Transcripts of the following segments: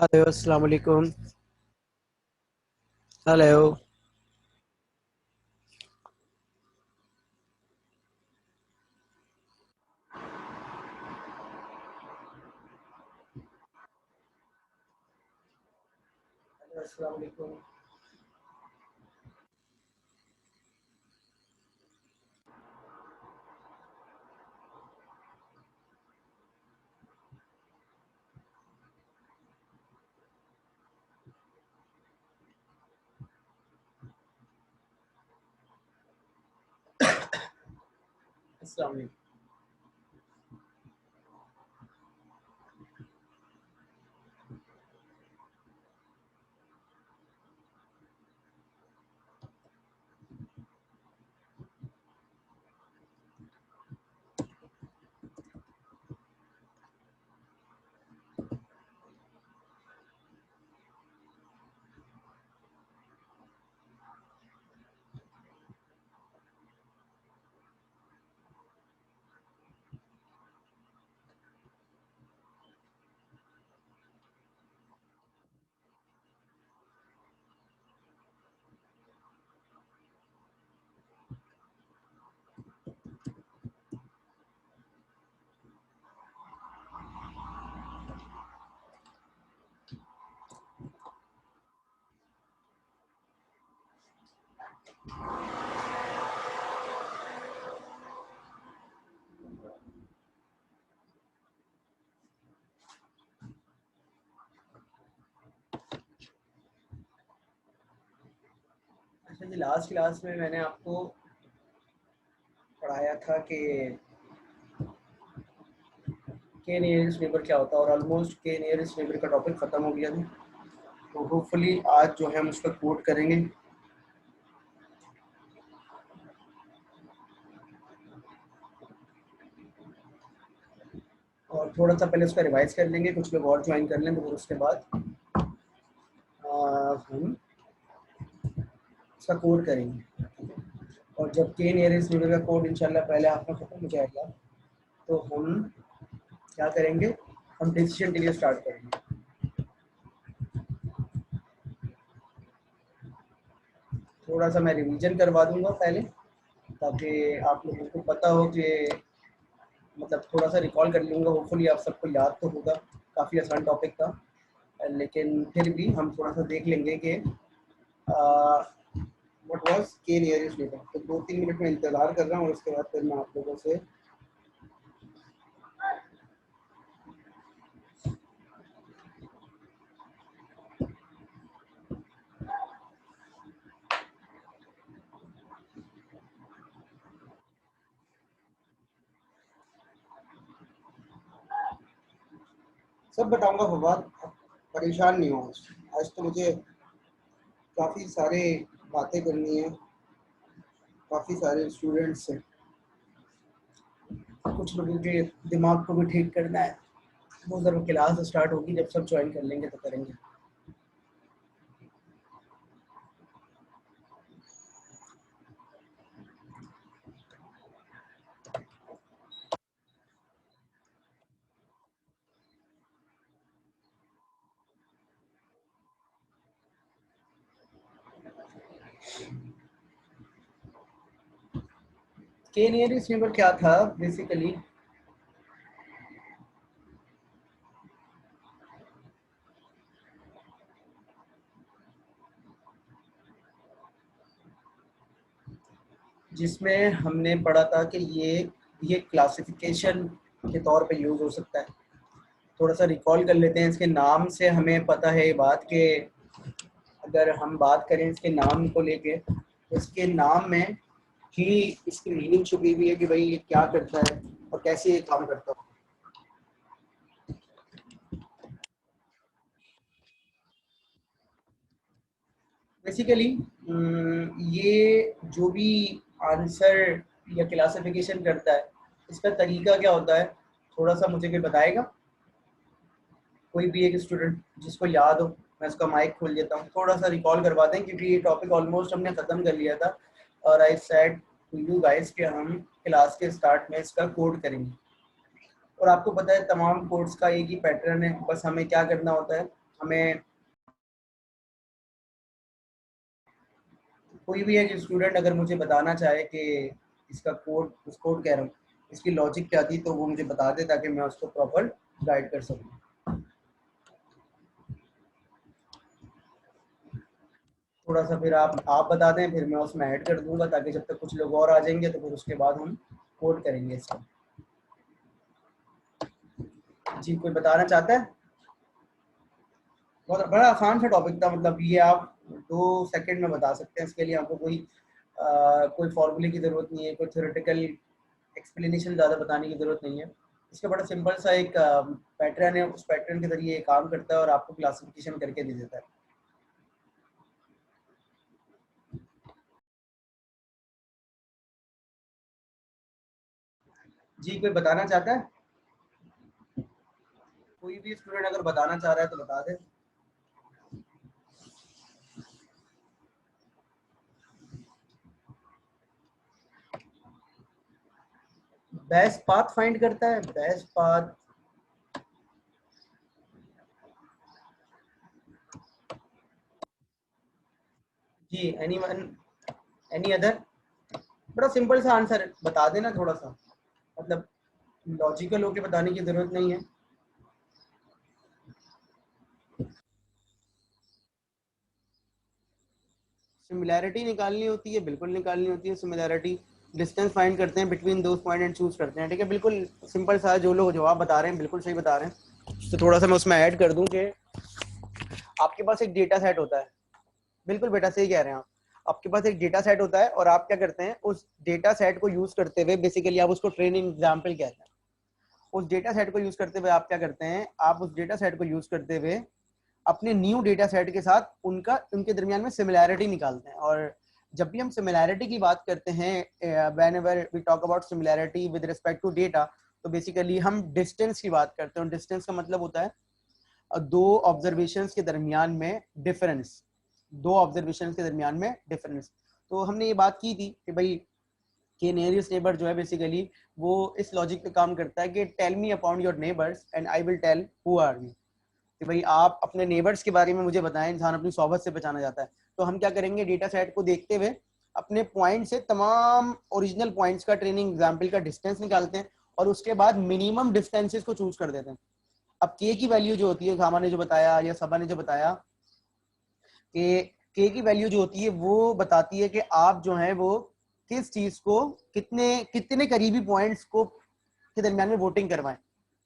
Hello अस्सलाम वालेकुम। Hello. अस्सलाम वालेकुम। अस्सलाम वालेकुम। अच्छा जी, लास्ट क्लास में मैंने आपको पढ़ाया था कि के नियरेस्ट नेबर क्या होता है, और ऑलमोस्ट के नियरेस्ट नेबर का टॉपिक ख़त्म हो गया था। तो होपफुली आज जो है हम उसका कोड करेंगे। और थोड़ा सा पहले उसका रिवाइज कर लेंगे, कुछ लोग और ज्वाइन कर लें, तो फिर उसके बाद हम उसका कोड करेंगे। और जब के नियरेस्ट नेबर का कोड इंशाल्लाह पहले हाफ में ख़त्म हो जाएगा, तो हम क्या करेंगे, हम डिसीजन के लिए स्टार्ट करेंगे। थोड़ा सा मैं रिवीजन करवा दूंगा पहले, ताकि आप लोगों को पता हो कि मतलब थोड़ा सा रिकॉल कर लूँगा। होपफुली आप सबको याद तो होगा, काफ़ी आसान टॉपिक था, लेकिन फिर भी हम थोड़ा सा देख लेंगे कि व्हाट वाज के नियरेस्ट नेबर। तो 2-3 मिनट में इंतज़ार कर रहा हूँ और उसके बाद फिर मैं आप लोगों से सब बताऊंगा। फवाद, परेशान नहीं हो। आज तो मुझे काफ़ी सारे बातें करनी है, काफ़ी सारे स्टूडेंट्स हैं, कुछ लोगों के दिमाग को भी ठीक करना है। वो जब क्लास स्टार्ट होगी, जब सब ज्वाइन कर लेंगे तो करेंगे। के नियरेस्ट नेबर क्या था बेसिकली, जिसमें हमने पढ़ा था कि ये क्लासिफिकेशन के तौर पे यूज़ हो सकता है। थोड़ा सा रिकॉल कर लेते हैं। इसके नाम से हमें पता है ये बात कि अगर हम बात करें इसके नाम को लेके, तो इसके नाम में ही इसकी मीनिंग छुपी हुई है कि भाई ये क्या करता है और कैसे ये काम करता है। बेसिकली ये जो भी आंसर या क्लासिफिकेशन करता है, इसका तरीका क्या होता है, थोड़ा सा मुझे कोई बताएगा? कोई भी एक स्टूडेंट जिसको याद हो, मैं उसका माइक खोल देता हूँ, थोड़ा सा रिकॉल करवा दें, क्योंकि ये टॉपिक ऑलमोस्ट हमने ख़त्म कर लिया था। और I said to you guys कि हम क्लास के स्टार्ट में इसका कोड करेंगे। और आपको पता है तमाम कोड्स का एक ही पैटर्न है, बस हमें क्या करना होता है, हमें कोई भी एक स्टूडेंट अगर मुझे बताना चाहे कि इसका कोड, उस कोड कह रहा हूँ, इसकी लॉजिक क्या थी, तो वो मुझे बता दे ताकि मैं उसको प्रॉपर गाइड कर सकूँ। थोड़ा सा फिर आप बता दें, फिर मैं उसमें ऐड कर दूंगा ताकि जब तक कुछ लोग और आ जाएंगे तो फिर उसके बाद हम कोड करेंगे इसका। जी, कोई बताना चाहता है? बहुत बड़ा आसान सा टॉपिक था, मतलब ये आप 2 सेकंड में बता सकते हैं। इसके लिए आपको कोई फॉर्मूले की ज़रूरत नहीं है, कोई थ्योरेटिकल एक्सप्लेनेशन ज़्यादा बताने की ज़रूरत नहीं है। इसका बड़ा सिंपल सा एक पैटर्न है, उस पैटर्न के ज़रिए ये काम करता है और आपको क्लासिफिकेशन करके दे देता है। जी, कोई बताना चाहता है? कोई भी स्टूडेंट अगर बताना चाह रहा है तो बता दे। बेस्ट पाथ फाइंड करता है, बेस्ट पाथ। जी, एनीवन, एनी अदर? बड़ा सिंपल सा आंसर बता देना, थोड़ा सा मतलब लॉजिकल होके बताने की जरूरत नहीं है। सिमिलैरिटी निकालनी होती है, बिल्कुल निकालनी होती है सिमिलैरिटी। डिस्टेंस फाइंड करते हैं between those point and choose करते हैं, ठीक है। बिल्कुल सिंपल सा, जो लोग जवाब बता रहे हैं बिल्कुल सही बता रहे हैं। तो थोड़ा सा मैं उसमें ऐड कर दूं कि आपके पास एक डेटा सेट होता है। बिल्कुल बेटा, सही कह रहे हैं आप। आपके पास एक डेटा सेट होता है और आप क्या करते हैं, उस डेटा सेट को यूज करते हुए, बेसिकली आप उसको ट्रेनिंग एग्जाम्पल कहते हैं। उस डेटा सेट को यूज करते हुए आप क्या करते हैं, आप उस डेटा सेट को यूज करते हुए अपने न्यू डेटा सेट के साथ उनके दरमियान में सिमिलैरिटी निकालते हैं। और जब भी हम सिमिलैरिटी की बात करते हैं, whenever we talk about similarity with respect to data, तो बेसिकली हम डिस्टेंस की बात करते हैं। डिस्टेंस का मतलब होता है दो ऑब्जर्वेशंस के दरमियान में डिफरेंस, दो ऑब्जर्वेशंस के दरमियान में डिफरेंस। तो हमने ये बात की थी कि भाई कि नियरेस्ट नेबर जो है बेसिकली वो इस लॉजिक पे काम करता है कि tell me about your neighbours and I will tell who are you. कि भाई आप अपने नेबर्स के बारे में मुझे बताएं। इंसान अपनी सोहबत से पहचाना जाता है। तो हम क्या करेंगे, डेटा सेट को देखते हुए अपने पॉइंट से तमाम ओरिजिनल पॉइंट्स का, ट्रेनिंग एग्जाम्पल का डिस्टेंस निकालते हैं और उसके बाद मिनिमम डिस्टेंसेस को चूज कर देते हैं। अब के की वैल्यू जो होती है, खामा ने जो बताया या सबा ने जो बताया, कि के की वैल्यू जो होती है वो बताती है कि आप जो है वो किस चीज को, कितने कितने करीबी पॉइंट्स को के दरमियान में वोटिंग करवाएं।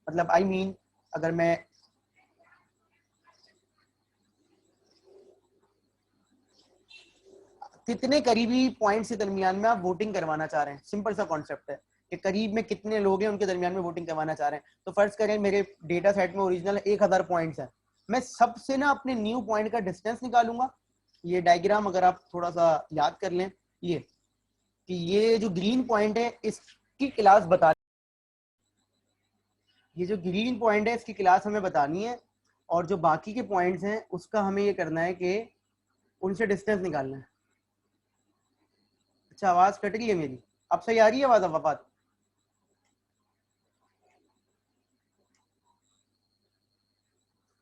मतलब आई मीन अगर मैं कितने करीबी पॉइंट्स के दरमियान में आप वोटिंग करवाना चाह रहे हैं, सिंपल सा कॉन्सेप्ट है कि करीब में कितने लोग हैं उनके दरमियान में वोटिंग करवाना चाह रहे हैं। तो फर्ज करें मेरे डेटा सेट में ओरिजिनल 1000 पॉइंट्स हैं, मैं सबसे ना अपने न्यू पॉइंट का डिस्टेंस निकालूंगा। ये डायग्राम अगर आप थोड़ा सा याद कर लें, ये कि ये जो ग्रीन पॉइंट है इसकी क्लास बता, ये जो ग्रीन पॉइंट है इसकी क्लास हमें बतानी है, और जो बाकी के पॉइंट्स हैं उसका हमें ये करना है कि उनसे डिस्टेंस निकालना है। अच्छा, आवाज कट रही है मेरी, अब सही आ रही है आवाज? अब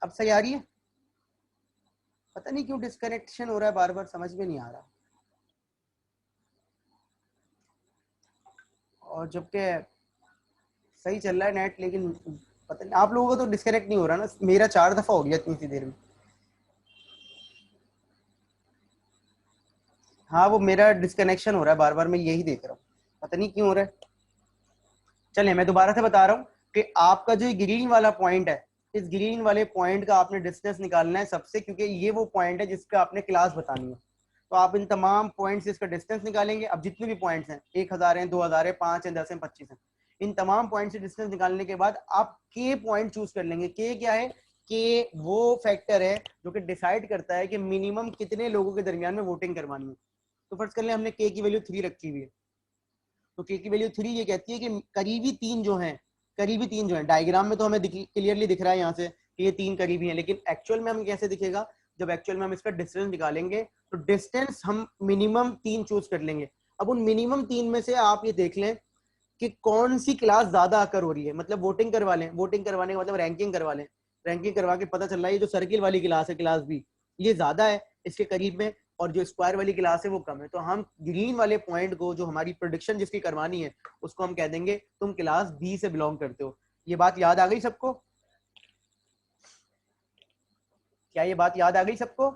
अब सही आ रही है? पता नहीं क्यों डिस्कनेक्शन हो रहा है बार बार, समझ में नहीं आ रहा। और जबकि सही चल रहा है नेट, लेकिन पता नहीं आप लोगों को तो डिस्कनेक्ट नहीं हो रहा ना, मेरा 4 दफा हो गया इतनी सी देर में। हाँ, वो मेरा डिस्कनेक्शन हो रहा है बार बार, मैं यही देख रहा हूँ, पता नहीं क्यों हो रहा है। चलिए मैं दोबारा से बता रहा हूँ कि आपका जो ग्रीन वाला पॉइंट है, इस ग्रीन वाले पॉइंट का आपने डिस्टेंस निकालना है सबसे, क्योंकि ये वो पॉइंट है जिसका आपने क्लास बतानी है। तो आप इन तमाम पॉइंट से इसका डिस्टेंस निकालेंगे। अब जितने भी पॉइंट्स हैं, 1000 हैं, 2000 है, 5 है, 10 है, 25 है, इन तमाम पॉइंट से डिस्टेंस निकालने के बाद आप के पॉइंट चूज कर लेंगे। के क्या है? के वो फैक्टर है जो कि डिसाइड करता है कि मिनिमम कितने लोगों के दरमियान में वोटिंग करवानी है। तो फर्ज कर लें हमने के की वैल्यू 3 रखी हुई है, तो के की वैल्यू 3 ये कहती है कि करीबी तीन जो हैं, करीबी तीन जो हैं, डायग्राम में तो हमें क्लियरली दिख रहा है यहाँ से कि ये 3 करीबी हैं, लेकिन एक्चुअल में हम कैसे दिखेगा, जब एक्चुअल में हम इसका डिस्टेंस निकालेंगे तो डिस्टेंस हम मिनिमम 3 चूज कर लेंगे। अब उन मिनिमम 3 में से आप ये देख लें कि कौन सी क्लास ज्यादा आकर हो रही है, मतलब वोटिंग करवा लें, वोटिंग करवाने का मतलब रैंकिंग करवा लें रैंकिंग करवा के पता चल रहा है ये जो सर्किल वाली क्लास है, क्लास बी, ये ज्यादा है इसके करीब में, और जो स्क्वायर वाली क्लास है वो कम है। तो हम ग्रीन वाले पॉइंट को, जो हमारी प्रेडिक्शन जिसकी करवानी है, उसको हम कह देंगे तुम क्लास बी से बिलोंग करते हो। ये बात याद आ गई सबको? क्या ये बात याद आ गई सबको?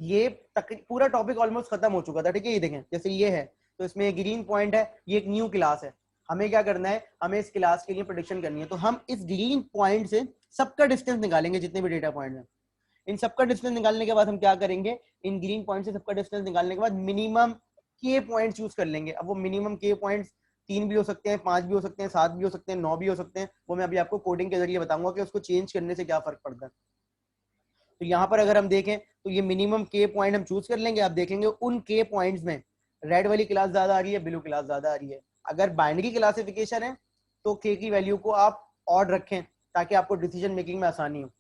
ये पूरा टॉपिक ऑलमोस्ट खत्म हो चुका था, ठीक है। ये देखें, जैसे ये है तो इसमें ग्रीन पॉइंट है, ये एक न्यू क्लास है। हमें क्या करना है, हमें इस क्लास के लिए प्रेडिक्शन करनी है। तो हम इस ग्रीन पॉइंट से सबका डिस्टेंस निकालेंगे, जितने भी डेटा पॉइंट हैं। इन सबका डिस्टेंस निकालने के बाद हम क्या करेंगे, इन ग्रीन पॉइंट से सबका डिस्टेंस निकालने के बाद मिनिमम के पॉइंट चूज कर लेंगे। अब वो मिनिमम के पॉइंट्स 3 भी हो सकते हैं, 5 भी हो सकते हैं, 7 भी हो सकते हैं, 9 भी हो सकते हैं। वो मैं अभी आपको कोडिंग के जरिए बताऊंगा कि उसको चेंज करने से क्या फर्क पड़ता है। तो यहाँ पर अगर हम देखें तो ये मिनिमम के पॉइंट हम चूज कर लेंगे। आप देखेंगे उन के पॉइंट्स में रेड वाली क्लास ज्यादा आ रही है, ब्लू क्लास ज्यादा आ रही है। अगर बाइनरी क्लासिफिकेशन है तो के की वैल्यू को आप ऑड रखें ताकि आपको डिसीजन मेकिंग में आसानी हो।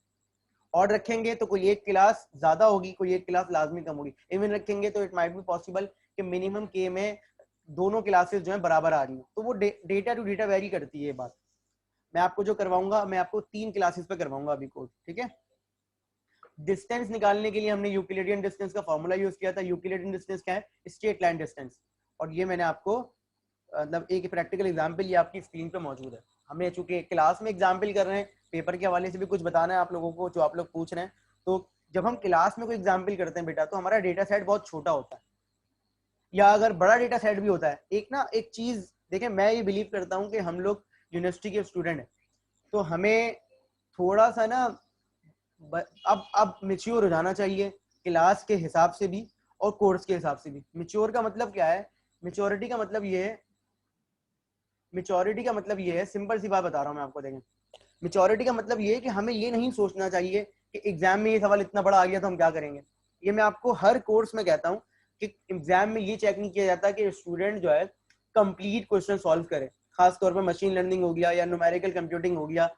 ऑड रखेंगे तो कोई एक क्लास ज्यादा होगी, कोई एक क्लास लाजमी कम होगी। इवन रखेंगे तो इट माइट बी पॉसिबल कि मिनिमम के में दोनों क्लासेस जो है बराबर आ रही हो। तो वो डेटा टू डेटा वेरी करती है ये बात। मैं आपको जो करवाऊंगा, मैं आपको 3 क्लासेस पे करवाऊंगा अभी कोड, ठीक है। डिस्टेंस निकालने के लिए हमने यूक्लिडियन डिस्टेंस का फॉर्मूला यूज किया था। यूक्लिडियन डिस्टेंस क्या है, स्ट्रेट लाइन डिस्टेंस। और ये मैंने आपको मतलब एक प्रैक्टिकल एग्जांपल ये आपकी स्क्रीन पे मौजूद है। हमें चूंकि क्लास में एग्जांपल कर रहे हैं, पेपर के हवाले से भी कुछ बताना है आप लोगों को, जो आप लोग पूछ रहे हैं। तो जब हम क्लास में कोई एग्जाम्पल करते हैं बेटा, तो हमारा डेटा सेट बहुत छोटा होता है, या अगर बड़ा डेटा सेट भी होता है। एक चीज देखें, मैं ये बिलीव करता हूँ कि हम लोग यूनिवर्सिटी के स्टूडेंट हैं, तो हमें थोड़ा सा ना अब मेच्योर हो जाना चाहिए, क्लास के हिसाब से भी और कोर्स के हिसाब से भी। मेच्योर का मतलब क्या है, मेच्योरिटी का मतलब ये है, मेच्योरिटी का मतलब ये है, सिंपल सी बात बता रहा हूँ मैं आपको। देखें, मेच्योरिटी का मतलब ये है कि हमें ये नहीं सोचना चाहिए कि एग्जाम में ये सवाल इतना बड़ा आ गया तो हम क्या करेंगे। ये मैं आपको हर कोर्स में कहता हूँ कि एग्जाम में ये चेक नहीं किया जाता कि स्टूडेंट जो है कंप्लीट क्वेश्चन सॉल्व करे। खासतौर पर मशीन लर्निंग हो गया या न्यूमेरिकल कंप्यूटिंग हो गया,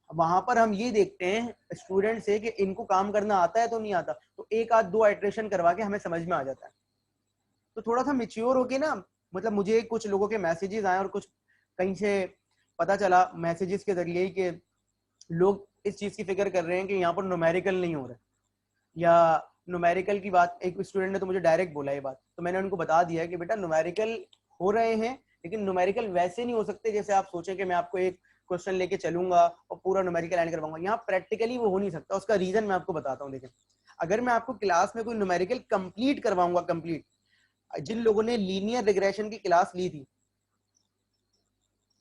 वहां पर हम ये देखते हैं स्टूडेंट से कि इनको काम करना आता है तो नहीं आता। तो एक आध 2 आइट्रेशन करवा के हमें समझ में आ जाता है। तो थोड़ा सा मेच्योर होके ना, मतलब मुझे कुछ लोगों के मैसेजेस आए और कुछ कहीं से पता चला मैसेजेस के जरिए कि लोग इस चीज की फिक्र कर रहे हैं कि यहाँ पर न्यूमेरिकल नहीं हो रहा, या न्यूमेरिकल की बात, एक स्टूडेंट ने तो मुझे डायरेक्ट बोला ये बात। तो मैंने उनको बता दिया कि बेटा न्यूमेरिकल हो रहे हैं, लेकिन न्यूमेरिकल वैसे नहीं हो सकते जैसे आप सोचें कि मैं आपको एक क्वेश्चन लेके चलूंगा और पूरा न्यूमेरिकल एंड करवाऊंगा। यहाँ प्रैक्टिकली वो हो नहीं सकता। उसका रीजन मैं आपको बताता हूँ। देखिए, अगर मैं आपको क्लास में कोई न्यूमेरिकल कंप्लीट करवाऊंगा, कंप्लीट, जिन लोगों ने लीनियर रिग्रेशन की क्लास ली थी,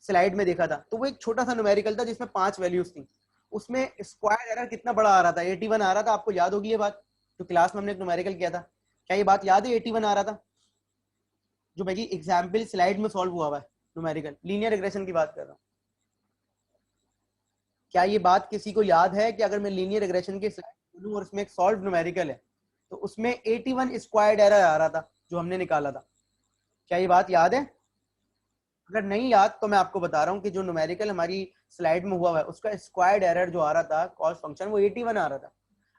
स्लाइड में देखा था, तो वो एक छोटा सा न्यूमेरिकल था जिसमें 5 वैल्यूज थी। उसमें स्क्वायर एरर कितना बड़ा आ रहा था, 81 आ रहा था। आपको याद होगी ये बात, जो क्लास में हमने एक न्यूमेरिकल किया था। क्या ये बात याद है, 81 आ रहा था, जो मेरी एग्जाम्पल स्लाइड में सॉल्व हुआ हुआ है न्यूमेरिकल, लीनियर रिग्रेशन की बात कर रहा हूँ। क्या ये बात किसी को याद है कि अगर मैं लीनियर रिग्रेशन की स्लाइड खोलूं और उसमें एक सॉल्व न्यूमेरिकल है, तो उसमें 81 स्क्वायर्ड एरर आ रहा था जो हमने निकाला था। क्या ये बात याद है? अगर नहीं याद तो मैं आपको बता रहा हूँ कि जो न्यूमेरिकल हमारी स्लाइड में हुआ है उसका स्क्वायर्ड एरर जो आ रहा था, कॉस्ट फंक्शन, वो 81 आ रहा था।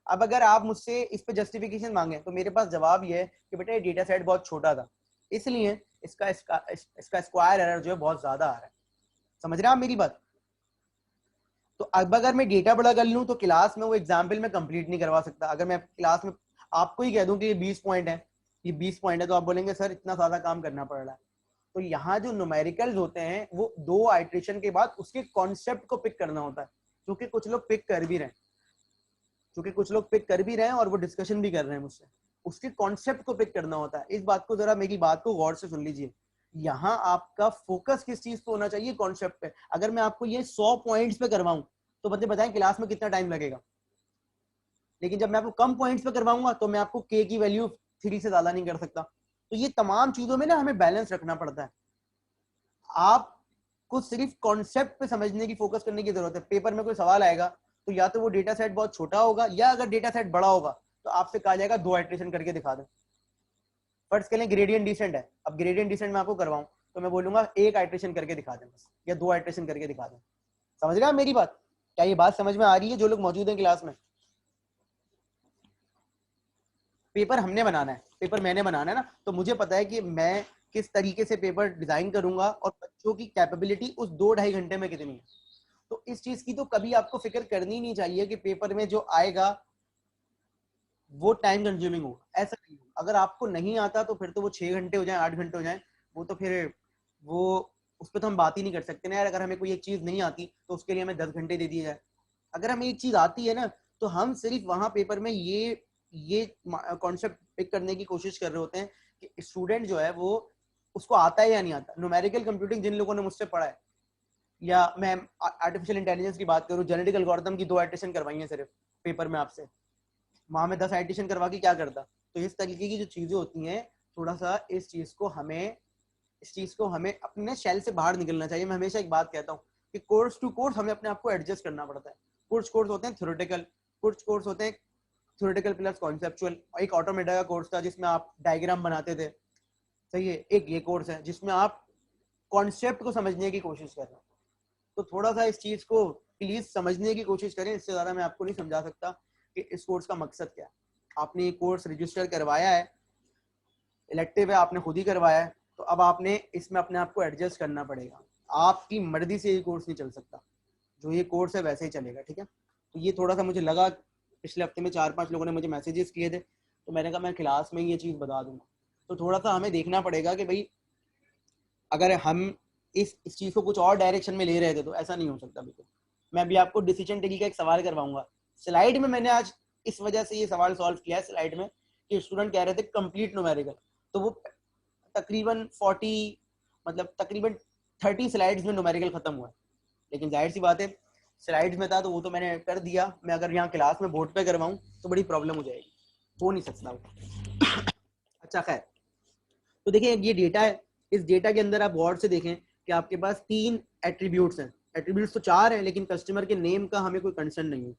अब अगर आप मुझसे इस पे जस्टिफिकेशन मांगे तो मेरे पास जवाब ये है कि बेटा ये डेटा सेट बहुत छोटा था, इसलिए इसका स्क्वायर एरर जो है बहुत ज्यादा आ रहा है। समझ रहे हैं आप मेरी बात? तो अब अगर मैं डेटा बड़ा कर लूँ तो क्लास में वो एग्जाम्पल में कंप्लीट नहीं करवा सकता। अगर मैं क्लास में आपको ही कह दूं कि ये 20 पॉइंट है, ये 20 पॉइंट है, तो आप बोलेंगे सर इतना ज्यादा काम करना पड़ रहा है। तो यहाँ जो न्यूमेरिकल्स होते हैं वो 2 आइट्रेशन के बाद उसके कॉन्सेप्ट को पिक करना होता है, क्योंकि कुछ लोग पिक कर भी रहे हैं, और वो डिस्कशन भी कर रहे हैं मुझसे। उसके कॉन्सेप्ट को पिक करना होता है। इस बात को जरा, मेरी बात को गौर से सुन लीजिए। यहाँ आपका फोकस किस चीज पे होना चाहिए, कॉन्सेप्ट पे। अगर मैं आपको ये 100 पॉइंट्स पे करवाऊं तो बच्चे बताएं क्लास में कितना टाइम लगेगा। लेकिन जब मैं आपको कम पॉइंट्स पे करवाऊंगा तो मैं आपको के की वैल्यू 3 से ज्यादा नहीं कर सकता। तो ये तमाम चीजों में ना हमें बैलेंस रखना पड़ता है। आपको सिर्फ कॉन्सेप्ट पे समझने की, फोकस करने की जरूरत है। पेपर में कोई सवाल आएगा तो या तो वो डेटा सेट बहुत छोटा होगा, या अगर डेटा सेट बड़ा होगा तो आपसे कहा जाएगा 2 आइट्रेशन करके दिखा दें। फर्स्ट के लिए ग्रेडियंट डिसेंट है, अब ग्रेडियंट डिसेंट मैं आपको करवाऊं तो मैं बोलूंगा 1 आइट्रेशन करके दिखा दें बस, या 2 आइट्रेशन करके दिखा दें। समझ रहे हैं आप मेरी बात? क्या ये बात समझ में आ रही है जो लोग मौजूद हैं क्लास में? पेपर हमने बनाना है, पेपर मैंने बनाना है ना, तो मुझे पता है कि मैं किस तरीके से पेपर डिजाइन करूंगा और बच्चों की कैपेबिलिटी उस 2-2.5 घंटे में कितनी है। तो इस चीज की तो कभी आपको फिक्र करनी नहीं चाहिए कि पेपर में जो आएगा वो टाइम कंज्यूमिंग होगा, ऐसा नहीं होगा। अगर आपको नहीं आता तो फिर तो वो 6 घंटे हो जाए, 8 घंटे हो जाए, वो तो फिर वो उस पर तो हम बात ही नहीं कर सकते ना यार। अगर हमें कोई एक चीज नहीं आती तो उसके लिए हमें 10 घंटे दे दिए जाए। अगर हमें एक चीज आती है ना तो हम सिर्फ वहां पेपर में ये कॉन्सेप्ट पिक करने की कोशिश कर रहे होते हैं कि स्टूडेंट जो है वो उसको आता है या नहीं आता। न्यूमेरिकल कंप्यूटिंग जिन लोगों ने मुझसे पढ़ा है, या मैं आर्टिफिशियल इंटेलिजेंस की बात करूं, जेनेटिक एल्गोरिथम की 2 एडिशन करवाई है सिर्फ पेपर में आपसे, वहां में 10 एडिशन करवा के क्या करता। तो इस तरीके की जो चीजें होती हैं, थोड़ा सा इस चीज को हमें अपने शेल से बाहर निकलना चाहिए। मैं हमेशा एक बात कहता हूँ कि कोर्स टू कोर्स हमें अपने आप को एडजस्ट करना पड़ता है। कुछ कोर्स होते हैं थ्योरेटिकल, कुछ कोर्स होते हैं थ्योरेटिकल प्लस कॉन्सेप्चुअल। एक ऑटोमेटा का कोर्स था जिसमें आप डायग्राम बनाते थे, सही है। एक ये कोर्स है जिसमें आप कॉन्सेप्ट को समझने की कोशिश कर रहे हो। तो थोड़ा सा इस चीज को प्लीज समझने की कोशिश करें। इससे ज्यादा मैं आपको नहीं समझा सकता कि इस कोर्स का मकसद क्या है। आपने ये कोर्स रजिस्टर करवाया है, इलेक्टिव है, आपने खुद ही करवाया है, तो अब आपने इसमें अपने आप को एडजस्ट करना पड़ेगा। आपकी मर्जी से ये कोर्स नहीं चल सकता, जो ये कोर्स है वैसे ही चलेगा, ठीक है। तो ये थोड़ा सा मुझे लगा, पिछले हफ्ते में 4-5 लोगों ने मुझे मैसेजेस किए थे, तो मैंने कहा मैं क्लास में ये चीज़ बता दूंगा। तो थोड़ा सा हमें देखना पड़ेगा कि भाई अगर हम इस चीज़ को कुछ और डायरेक्शन में ले रहे थे तो ऐसा नहीं हो सकता बिल्कुल। मैं अभी आपको डिसीजन टेकिंग का एक सवाल करवाऊंगा। स्लाइड में मैंने आज इस वजह से ये सवाल सॉल्व किया है स्लाइड में कि स्टूडेंट कह रहे थे कंप्लीट न्यूमेरिकल, तो वो तकरीबन 30 स्लाइड्स में न्यूमेरिकल खत्म हुआ है। लेकिन जाहिर सी बात है स्लाइड्स में था तो वो तो मैंने कर दिया। मैं अगर यहाँ क्लास में बोर्ड पे करवाऊँ तो बड़ी प्रॉब्लम हो जाएगी, हो नहीं सकता वो। अच्छा खैर, तो देखिए ये डेटा है। इस डेटा के अंदर आप गौर से देखें कि आपके पास 3 एट्रीब्यूट्स हैं। एट्रीब्यूट्स तो 4 हैं लेकिन कस्टमर के नेम का हमें कोई कंसर्न नहीं है।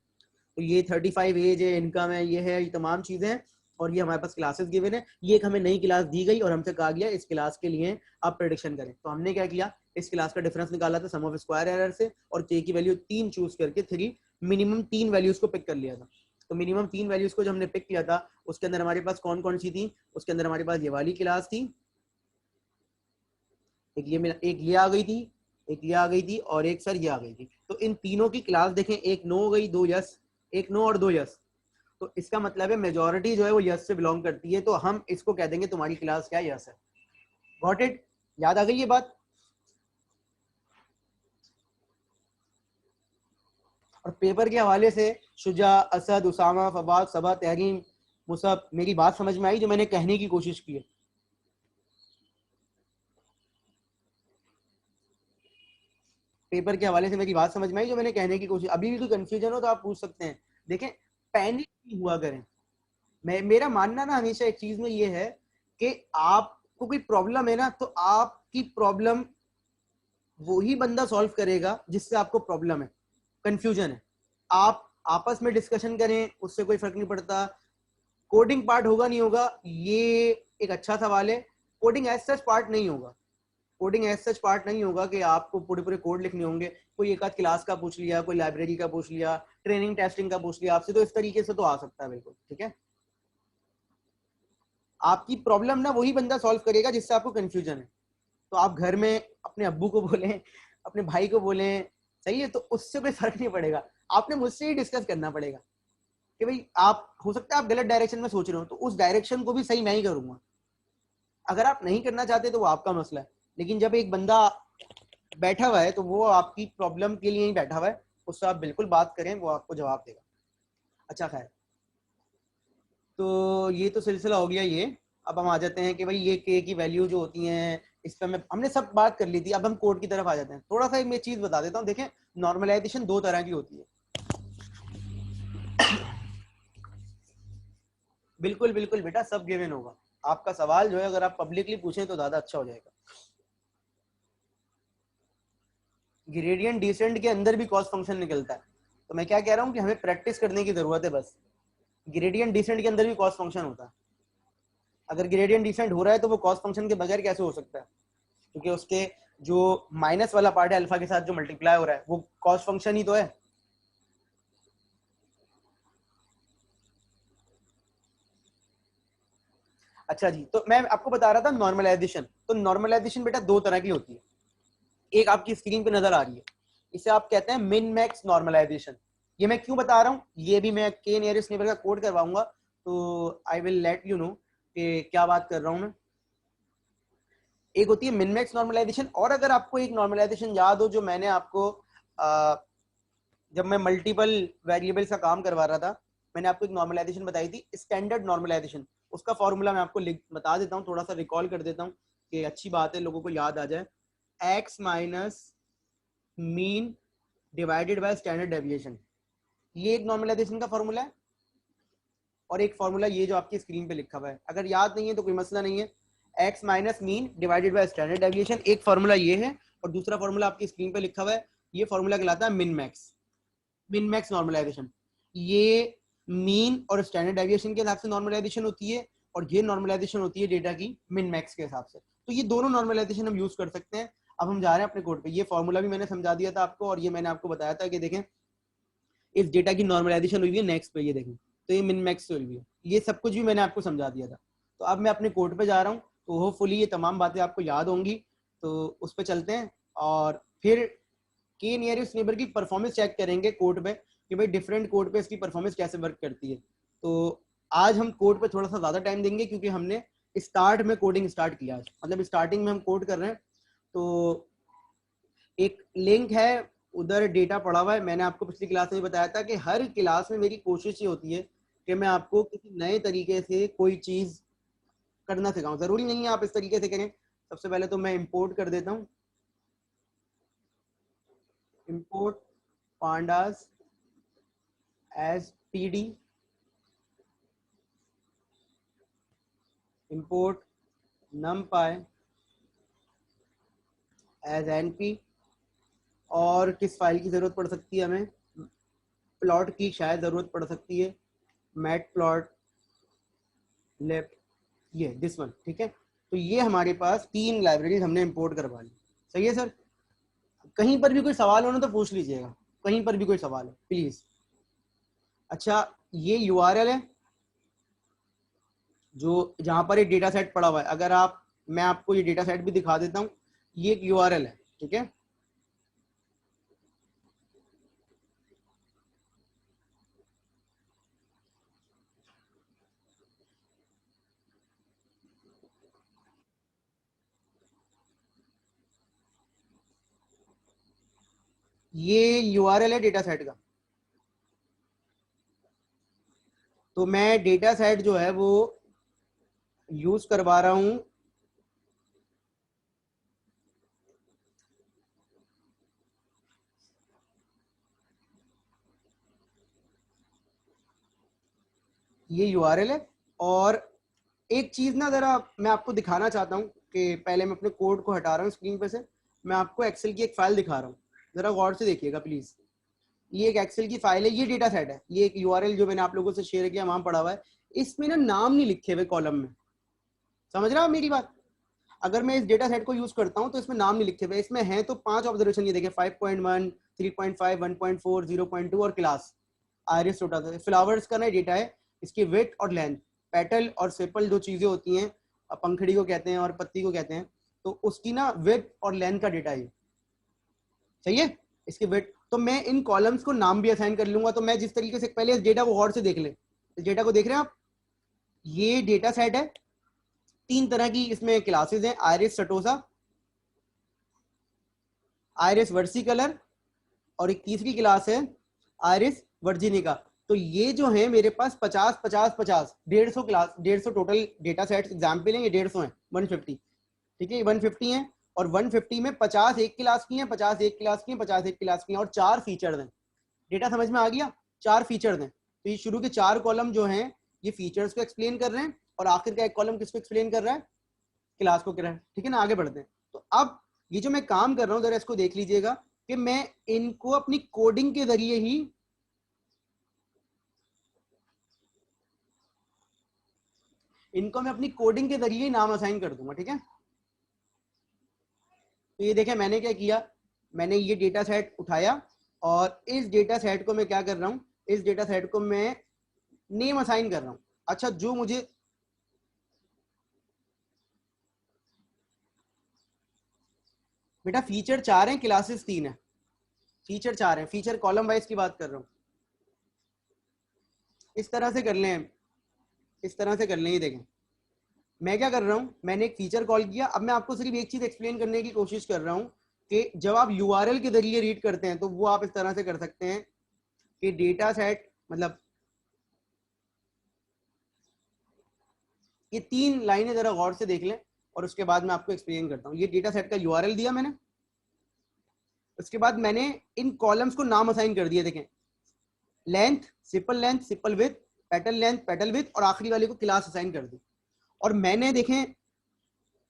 तो ये 35 एज है, इनकम है, ये है, ये तमाम चीजें हैं। और ये हमारे पास क्लासेस गिवन है। ये एक हमें नई क्लास दी गई और हमसे कहा गया इस क्लास के लिए आप प्रेडिक्शन करें। तो हमने क्या किया, इस क्लास का डिफरेंस निकाला था सम ऑफ स्क्वायर एरर से, और के की वैल्यू 3 चूज करके मिनिमम 3 वैल्यूज को पिक कर लिया था। तो मिनिमम 3 वैल्यूज को जो हमने पिक किया था उसके अंदर हमारे पास कौन कौन सी थी। उसके अंदर हमारे पास ये वाली क्लास थी, एक ये आ गई थी, एक ये आ गई थी, और एक सर ये आ गई थी। तो इन तीनों की क्लास देखें, एक नो हो गई, 2 यस, एक नो और 2 यस। तो इसका मतलब है मेजॉरिटी जो है वो यस से बिलोंग करती है। तो हम इसको कह देंगे तुम्हारी क्लास क्या यस है। Got it? याद आ गई ये बात? और पेपर के हवाले से शुजा, असद, उसामा, फवाद, सबा, तहरीम, मुसब, मेरी बात समझ में आई जो मैंने कहने की कोशिश की है? पेपर के हवाले से मेरी बात समझ में आई जो मैंने कहने की कोशिश? अभी भी कोई कंफ्यूजन हो तो आप पूछ सकते हैं। देखें, पैनिक नहीं हुआ करें। मेरा मानना ना हमेशा एक चीज में ये है कि आपको कोई प्रॉब्लम है ना, तो आपकी प्रॉब्लम वो ही बंदा सॉल्व करेगा जिससे आपको प्रॉब्लम है, कंफ्यूजन है। आप आपस में डिस्कशन करें, उससे कोई फर्क नहीं पड़ता। कोडिंग पार्ट होगा नहीं होगा, ये एक अच्छा सवाल है। कोडिंग एज सच पार्ट नहीं होगा। कोडिंग एज सच पार्ट नहीं होगा कि आपको पूरे पूरे कोड लिखने होंगे। कोई एक आध क्लास का पूछ लिया, कोई लाइब्रेरी का पूछ लिया, ट्रेनिंग टेस्टिंग का पूछ लिया आपसे, तो इस तरीके से तो आ सकता है बिल्कुल, ठीक है। आपकी प्रॉब्लम ना वही बंदा सॉल्व करेगा जिससे आपको कंफ्यूजन है। तो आप घर में अपने अब्बू को बोलें, अपने भाई को बोलें, सही है, तो उससे कोई फर्क नहीं पड़ेगा। आपने मुझसे ही डिस्कस करना पड़ेगा कि भाई आप, हो सकता है आप गलत डायरेक्शन में सोच रहे हो, तो उस डायरेक्शन को भी सही मैं ही करूंगा। अगर आप नहीं करना चाहते तो वो आपका मसला है। लेकिन जब एक बंदा बैठा हुआ है तो वो आपकी प्रॉब्लम के लिए ही बैठा हुआ है, उससे आप बिल्कुल बात करें, वो आपको जवाब देगा। अच्छा खैर, तो ये तो सिलसिला हो गया ये। अब हम आ जाते हैं कि भाई ये के की वैल्यू जो होती हैं, इस पर हमने सब बात कर ली थी। अब हम कोड की तरफ आ जाते हैं। थोड़ा सा एक मैं चीज बता देता हूँ। देखें, नॉर्मलाइजेशन 2 तरह की होती है। बिल्कुल बिल्कुल बेटा, सब गिवन होगा। आपका सवाल जो है अगर आप पब्लिकली पूछें तो ज्यादा अच्छा हो जाएगा। ग्रेडियंट डिसेंट के अंदर भी कॉस्ट फंक्शन निकलता है। तो मैं क्या कह रहा हूँ कि हमें प्रैक्टिस करने की जरूरत है बस। ग्रेडियंट डिसेंट के अंदर भी कॉस्ट फंक्शन होता है। अगर ग्रेडियंट डिसेंट हो रहा है तो वो कॉस्ट फंक्शन के बगैर कैसे हो सकता है? क्योंकि उसके जो माइनस वाला पार्ट है अल्फा के साथ जो मल्टीप्लाई हो रहा है वो कॉस्ट फंक्शन ही तो है। अच्छा जी, तो मैं आपको बता रहा था नॉर्मलाइजेशन। तो नॉर्मलाइजेशन बेटा दो तरह की होती है, एक आपकी स्क्रीन पे नजर आ रही है, इसे आप कहते हैं मिन मैक्स नॉर्मलाइजेशन। ये मैं क्यों बता रहा हूँ, ये भी मैं के नियरेस्ट नेबर का कोड करवाऊंगा, तो I will let you know कि क्या बात कर रहा हूँ मैं। एक होती है मिन मैक्स नॉर्मलाइजेशन, और अगर आपको एक नॉर्मलाइजेशन याद हो जो मैंने आपको जब मैं मल्टीपल वेरिएबल्स का काम करवा रहा था, मैंने आपको एक नॉर्मलाइजेशन बताई थी, स्टैंडर्ड नॉर्मलाइजेशन। उसका फॉर्मूला मैं आपको बता देता हूँ, थोड़ा सा रिकॉल कर देता हूँ कि अच्छी बात है लोगों को याद आ जाए। X minus mean divided by standard deviation, ये एक नॉर्मलाइजेशन का फॉर्मूला है। और एक फॉर्मूला ये जो आपकी स्क्रीन पे लिखा हुआ है, अगर याद नहीं है तो कोई मसला नहीं है, x minus mean divided by standard deviation, एक फॉर्मूला ये है। और दूसरा फॉर्मूला आपकी स्क्रीन पे लिखा हुआ है, ये फॉर्मूला कहलाता है min max. Min max normalisation, ये मीन और स्टैंडर्ड डेविएशन के हिसाब से नॉर्मलाइजेशन होती है, और ये नॉर्मलाइजेशन होती है डेटा की मिन मैक्स के हिसाब से। तो ये दोनों नॉर्मलाइजेशन हम यूज कर सकते हैं। अब हम जा रहे हैं अपने कोड पे, ये फॉर्मूला भी मैंने समझा दिया था आपको, और ये मैंने आपको बताया था कि देखें इस डेटा की नॉर्मलाइजेशन हुई है नेक्स्ट पे, ये देखें तो ये मिन मैक्स से हुई है, ये सब कुछ भी मैंने आपको समझा दिया था। तो अब मैं अपने कोड पे जा रहा हूँ, तो होपफुली ये तमाम बातें आपको याद होंगी, तो उस पर चलते हैं और फिर के नियरेस्ट नेबर की परफॉर्मेंस चेक करेंगे कोड पे कि भाई डिफरेंट कोड पे इसकी परफॉर्मेंस कैसे वर्क करती है। तो आज हम कोड पे थोड़ा सा ज़्यादा टाइम देंगे क्योंकि हमने स्टार्ट में कोडिंग स्टार्ट किया आज, मतलब स्टार्टिंग में हम कोड कर रहे हैं। तो एक लिंक है, उधर डेटा पड़ा हुआ है। मैंने आपको पिछली क्लास में बताया था कि हर क्लास में मेरी कोशिश ये होती है कि मैं आपको किसी नए तरीके से कोई चीज़ करना सिखाऊं। ज़रूरी नहीं है आप इस तरीके से करें। सबसे पहले तो मैं इंपोर्ट कर देता हूँ, import pandas as pd, import numpy as np। और किस फाइल की जरूरत पड़ सकती है हमें, प्लॉट की शायद जरूरत पड़ सकती है, मैट प्लॉट लेफ्ट, ये दिस वन, ठीक है। तो ये हमारे पास तीन लाइब्रेरीज हमने इंपोर्ट करवा ली। सही है सर, कहीं पर भी कोई सवाल हो ना तो पूछ लीजिएगा, कहीं पर भी कोई सवाल है प्लीज। अच्छा, ये यूआरएल है जो जहां पर एक डेटा सेट पड़ा हुआ है, अगर आप, मैं आपको ये डेटा सेट भी दिखा देता हूँ, ये एक यूआरएल है, ठीक है। ये यूआरएल है डेटा सेट का। तो मैं डेटा सेट जो है वो यूज करवा रहा हूं, ये यूआरएल है। और एक चीज ना जरा मैं आपको दिखाना चाहता हूँ कि पहले मैं अपने कोड को हटा रहा हूँ स्क्रीन पे से, मैं आपको एक्सेल की एक फाइल दिखा रहा हूँ, जरा गौर से देखिएगा प्लीज। ये एक एक्सेल की फाइल है, ये डेटा सेट है, ये एक यूआरएल जो मैंने आप लोगों से शेयर किया वहां पड़ा हुआ है। इसमें ना नाम नहीं लिखे हुए कॉलम में, समझ रहे हो आप मेरी बात। अगर मैं इस डेटा सेट को यूज करता हूं तो इसमें नाम नहीं लिखे हुए, इसमें है तो 5 ऑब्जर्वेशन, ये देखिए 5.1, 3.5, 1.4, 0.2 और क्लास आयरिस टोटा। फ्लावर्स का ना डेटा है, इसकी वेट और लेंथ, पेटल और सेपल जो चीजें होती हैं, पंखड़ी को कहते हैं और पत्ती को कहते हैं, तो उसकी ना वेट और लेंथ का डेटा है। सही है, इसकी वेट। तो मैं इन कॉलम्स को नाम भी असाइन कर लूंगा। तो मैं जिस तरीके से, पहले इस डेटा को गौर से देख ले, इस डेटा को देख रहे हैं आप, ये डेटा सेट है, तीन तरह की इसमें क्लासेस हैं, आयरिस सटोसा, आयरिस वर्सिकलर, और एक तीसरी क्लास है आयरिस वर्जिनिका। तो ये जो है मेरे पास 50 50 50 150 class, 150 total data sets example है, ये 150 है, 150, ठीक है, 150 है। और 150 में 50 एक क्लास की हैं, 50 एक क्लास की हैं, 50 एक क्लास की हैं, और 4 फीचर्स हैं। डेटा समझ में आ गया, 4 फीचर्स हैं। तो ये शुरू के 4 कॉलम जो हैं ये फीचर्स को एक्सप्लेन कर रहे हैं, और आखिर का एक कॉलम किसको एक्सप्लेन कर रहा है, क्लास को कर रहा है, ठीक है ना। आगे बढ़ते हैं। तो अब ये जो मैं काम कर रहा हूँ जरा इसको देख लीजिएगा कि मैं इनको अपनी कोडिंग के जरिए ही, इनको मैं अपनी कोडिंग के जरिए ही नाम असाइन कर दूंगा, ठीक है। तो ये देखें मैंने क्या किया, मैंने ये डेटा सेट उठाया, और इस डेटा सेट को मैं क्या कर रहा हूँ, इस डेटा सेट को मैं नेम असाइन कर रहा हूँ। अच्छा, जो मुझे बेटा फीचर 4 हैं, क्लासेस 3 है। फीचर 4 हैं, फीचर कॉलम वाइज की बात कर रहा हूँ। इस तरह से कर लें, इस तरह से कर लें। ये देखें मैं क्या कर रहा हूँ, मैंने एक फीचर कॉल किया। अब मैं आपको सिर्फ एक चीज एक्सप्लेन करने की कोशिश कर रहा हूँ कि जब आप यूआरएल के जरिए रीड करते हैं तो वो आप इस तरह से कर सकते हैं कि डेटा सेट, मतलब ये 3 लाइनें जरा गौर से देख लें और उसके बाद मैं आपको एक्सप्लेन करता हूँ। ये डेटा सेट का यूआरएल दिया मैंने, उसके बाद मैंने इन कॉलम्स को नाम असाइन कर दिए। देखें length, सिपल with, petal length, petal with, और आखिरी वाले को क्लास असाइन कर दी। और मैंने देखें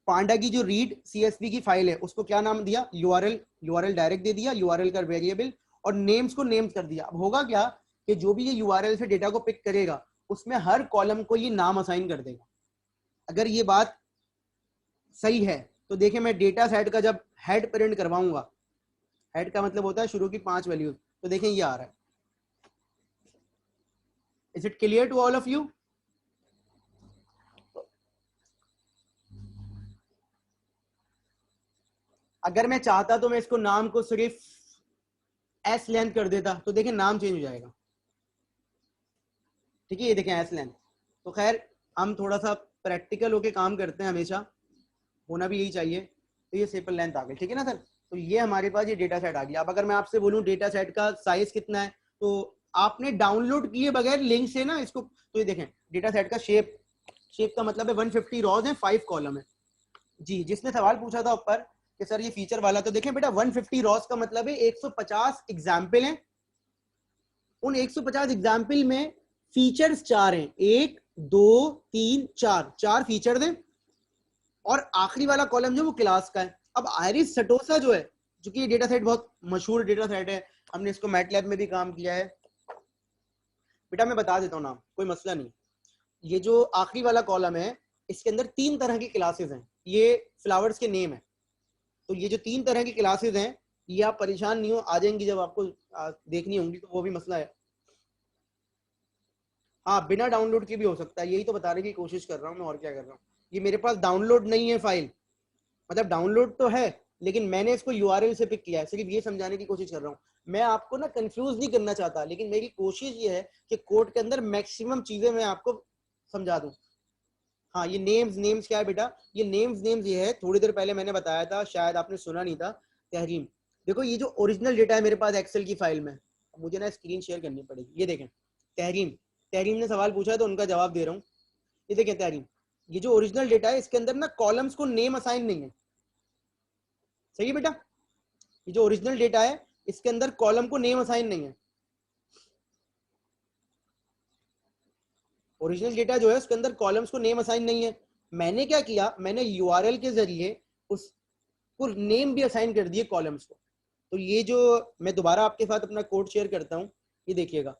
पांडा की जो रीड सीएसवी की फाइल है उसको क्या नाम दिया, यूआरएल। यूआरएल डायरेक्ट दे दिया, यूआरएल का वेरिएबल, और नेम्स को नेम्स कर दिया। अब होगा क्या कि जो भी ये यूआरएल से डेटा को पिक करेगा उसमें हर कॉलम को ये नाम असाइन कर देगा। अगर ये बात सही है तो देखें मैं डेटा सेट का जब हेड प्रिंट करवाऊंगा, हेड का मतलब होता है शुरू की 5 वैल्यूज, तो देखें ये आ रहा है। Is it clear to all of you? अगर मैं चाहता तो मैं इसको नाम को सिर्फ एस लेंथ कर देता, तो देखें नाम चेंज हो जाएगा। ठीक है, ये देखें एस लेंथ। तो खैर हम थोड़ा सा प्रैक्टिकल होके काम करते हैं, हमेशा होना भी यही चाहिए। तो ये सिंपल लेंथ आ गई, ठीक है ना सर। तो ये हमारे पास ये डेटा सेट आ गया। अब अगर मैं आपसे बोलूं डेटा सेट का साइज कितना है, तो आपने डाउनलोड किए बगैर लिंक से ना इसको, तो ये देखें डेटा सेट का शेप, शेप का मतलब है 150 रॉज है, 5 कॉलम है। जी, जिसने सवाल पूछा था ऊपर कि सर ये फीचर वाला, तो देखें बेटा 150 रॉज का मतलब है 150 एग्जाम्पल हैं। उन 150 एग्जाम्पल में फीचर्स 4 हैं, 1 2 3 4, 4 फीचर हैं, और आखिरी वाला कॉलम जो वो क्लास का है। अब आयरिस सटोसा जो है, जो कि ये डेटा सेट बहुत मशहूर डेटा सेट है, हमने इसको मैटलैब में भी काम किया है। बेटा मैं बता देता हूँ नाम, कोई मसला नहीं। ये जो आखिरी वाला कॉलम है इसके अंदर 3 तरह की क्लासेस हैं, ये फ्लावर्स के नेम है। तो ये जो 3 तरह की क्लासेस हैं ये आप परेशान नहीं हो, आ जाएंगी जब आपको देखनी होंगी, तो वो भी मसला है। हाँ बिना डाउनलोड के भी हो सकता है, यही तो बताने की कोशिश कर रहा हूँ मैं, और क्या कर रहा हूँ। ये मेरे पास डाउनलोड नहीं है फाइल, मतलब डाउनलोड तो है लेकिन मैंने इसको यूआरएल से पिक किया है, सिर्फ ये समझाने की कोशिश कर रहा हूँ। मैं आपको ना कंफ्यूज नहीं करना चाहता, लेकिन मेरी कोशिश ये है कि कोड के अंदर मैक्सिमम चीजें मैं आपको समझा दूं। हाँ ये नेम्स, नेम्स क्या है बेटा, ये नेम्स, नेम्स ये है, थोड़ी देर पहले मैंने बताया था, शायद आपने सुना नहीं था। तहरीम, देखो ये जो ओरिजिनल डेटा है मेरे पास एक्सेल की फाइल में, मुझे ना स्क्रीन शेयर करनी पड़ेगी। ये देखें तहरीम, तहरीम ने सवाल पूछा है तो उनका जवाब दे रहा हूँ। ये देखें तहरीम, ये जो ओरिजिनल डेटा है इसके अंदर ना कॉलम्स को नेम असाइन नहीं है। सही है बेटा, ये जो ओरिजिनल डेटा है इसके अंदर कॉलम को नेम असाइन नहीं है। ओरिजिनल डेटा जो है उसके अंदर कॉलम्स को नेम असाइन नहीं है। मैंने क्या किया, मैंने यूआरएल के जरिए उसको नेम भी असाइन कर दिए कॉलम्स को। तो ये जो मैं दोबारा आपके साथ अपना कोड शेयर करता हूं, ये देखिएगा,